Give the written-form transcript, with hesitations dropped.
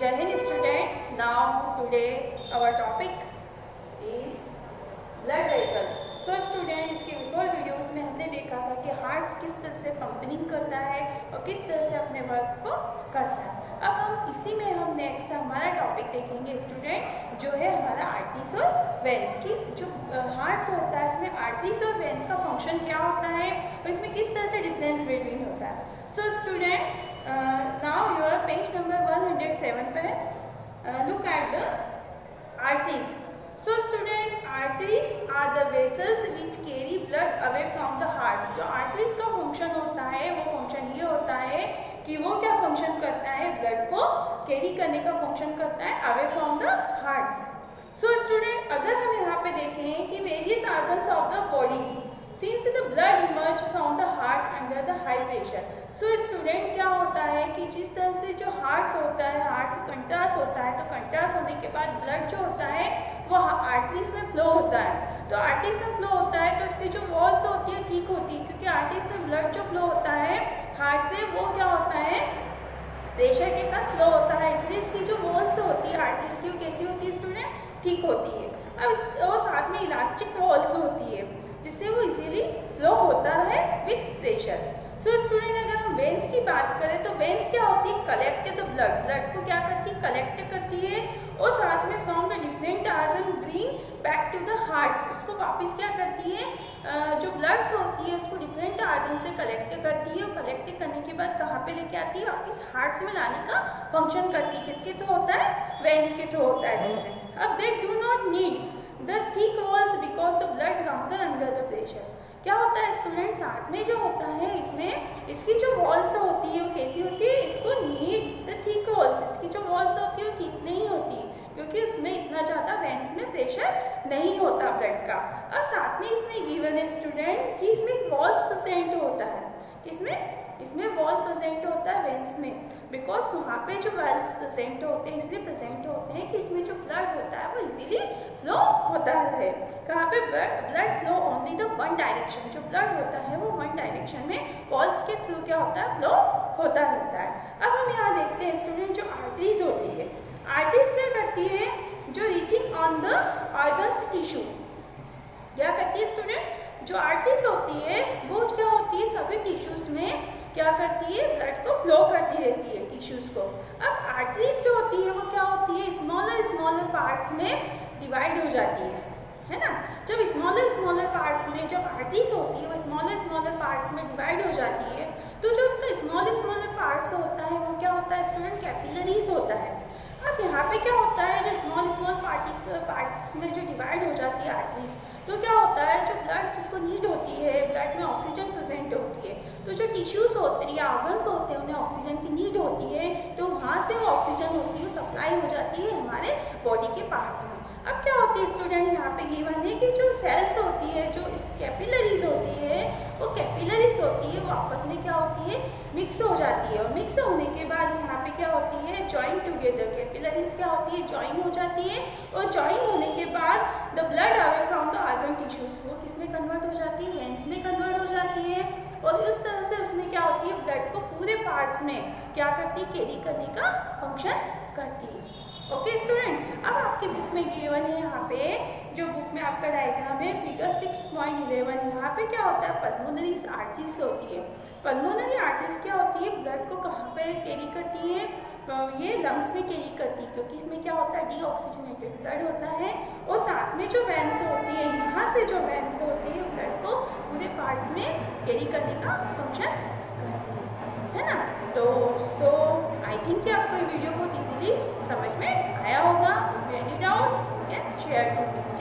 Jai Hind student. Now today our topic is blood vessels. So student, इसके before videos में हमने देखा था कि हार्ट किस तरह से पंपिंग करता है और किस तरह से अपने वर्क को करता है। अब हम इसी में हम नेक्स्ट हमारा टॉपिक देखेंगे स्टूडेंट, जो है हमारा आर्टरीज और वेन्स की। जो हार्ट होता है उसमें आर्टरीज और वेन्स का फंक्शन क्या होता है और इसमें किस तरह से डिफरेंस बिटवीन होता है। So student, now your page number 107 पे look at the arteries. So student, arteries are the vessels which carry blood away from the heart. जो arteries का फंक्शन होता है वो फंक्शन ये होता है कि वो क्या फंक्शन करता है, ब्लड को कैरी करने का फंक्शन करता है away from the hearts. So student, अगर हम यहाँ पे देखें कि various organs of the bodies since the blood emerge from the heart under the high pressure. So student, क्या होता है कि जिस तरह से जो हार्ट होता है, हार्ट से कंट्रास्ट होता है, तो कंट्रास्ट होने के बाद ब्लड जो होता है वो आर्टरीज में फ्लो होता है। तो आर्टरीज में फ्लो होता है तो इसकी जो वॉल्स होती है ठीक होती है, क्योंकि आर्टरीज में ब्लड जो फ्लो होता है हार्ट से वो क्या होता है, प्रेशर के साथ फ्लो होता है, इसलिए इसकी जो वॉल्स होती है आर्टरीज की वो कैसी होती है स्टूडेंट, ठीक होती है। अब वो साथ में इलास्टिक वॉल्स होती है जिससे वो इजीली फ्लो होता है विथ प्रेशर। सो स्टूडेंट, अगर हम वेन्स की बात करें तो वेन्स क्या होती है, कलेक्ट द ब्लड, ब्लड को क्या करती है, कलेक्ट करती है और साथ में from the different organ bring back to the hearts, उसको वापस क्या करती है, जो ब्लड्स होती है उसको डिफरेंट आर्गन से कलेक्ट करती है और कलेक्ट करने के बाद कहाँ पे लेके आती है, वापस हार्ट्स में लाने का फंक्शन करती है। किसके थ्रू होता है, वेन्स के थ्रू होता है स्टूडेंट। अब they do not need the thick walls because the blood longer under the pressure. क्या होता है स्टूडेंट, साथ में जो होता है इसमें इसकी जो वॉल्स होती है वो कैसी होती है, इसको नीड द थिक वॉल्स, इसकी जो वॉल्स होती है वो ठीक नहीं होती क्योंकि उसमें इतना ज़्यादा वेन्स में प्रेशर नहीं होता ब्लड का। और साथ में इसमें गिवन है स्टूडेंट कि इसमें वॉल्स प्रेजेंट होता है, इसमें वॉल प्रेजेंट होता है वेन्स में, बिकॉज वहाँ पे जो वॉल्स प्रेजेंट होते हैं इसलिए प्रेजेंट होते हैं कि इसमें जो ब्लड होता है वो इजीली फ्लो होता है। कहाँ पे, blood flow only the one direction, जो ब्लड होता है वो वन डायरेक्शन में वॉल्स के थ्रू क्या होता है, फ्लो होता रहता है। अब हम यहाँ देखते हैं स्टूडेंट, जो आर्टरीज होती है, आर्टरीज क्या करती है, जो reaching on the organs tissue, क्या करती है स्टूडेंट, जो आर्टरीज होती है वो क्या होती है, सभी टिश्यूज में क्या करती है, ब्लड को फ्लो करती रहती है टिश्यूज को। अब आर्टरीज जो होती है वो क्या होती है, स्मॉलर पार्ट्स में डिवाइड हो जाती है ना। जब स्मॉलर पार्ट्स में जब आर्टरीज होती है वो स्मॉलर पार्ट्स में डिवाइड हो जाती है, तो जो उसका स्मॉलर पार्ट्स होता है वो क्या होता है स्टूडेंट, कैपिलरीज होता है। अब यहाँ पे क्या होता है, जो स्मॉल पार्ट्स में जो डिवाइड हो जाती है आर्टरीज, तो क्या होता है, जो ब्लड जिसको नीड होती है, ब्लड में ऑक्सीजन प्रेजेंट होती है, तो जो टिश्यूज होते हैं या ऑर्गन्स होते हैं उन्हें ऑक्सीजन की नीड होती है, तो वहाँ से वो ऑक्सीजन होती है सप्लाई हो जाती है हमारे बॉडी के पार्ट्स में। अब क्या होती है स्टूडेंट, यहाँ पे गिवन है कि जो सेल्स होती है, जो इस कैपिलरीज होती है, वो कैपिलरीज होती है वो आपस में क्या होती है, मिक्स हो जाती है और मिक्स होने के बाद यहाँ पे क्या होती है, ज्वाइन टुगेदर, कैपिलरीज क्या होती है, ज्वाइन हो जाती है और ज्वाइन होने के बाद the blood away from the organ tissues, वो किस में कन्वर्ट हो जाती है, वेन्स में कन्वर्ट हो जाती है और उस तरह से उसमें क्या होती है, ब्लड को पूरे पार्ट्स में क्या करती है, कैरी करने का फंक्शन करती है। ओके स्टूडेंट, अब आपकी बुक में गिवन है, यहाँ पे जो बुक में आपका डायग्राम है फिगर 6.11, यहाँ पे क्या होता है, पल्मोनरी आर्टरीज होती है। पल्मोनरी आर्टरीज क्या होती है, ब्लड को कहाँ पे कैरी करती है, ये लंग्स में कैरी करती है, क्योंकि इसमें क्या होता है, डीऑक्सीजनेटेड ब्लड होता है और साथ में जो वेन्स होती है, यहाँ से जो वेन्स होती है ब्लड को पूरे पार्ट्स में कैरी करने का फंक्शन करती है ना। तो आई थिंक कि आपको ये वीडियो बहुत इजीली समझ में आया होगा। Any doubt you can share to me.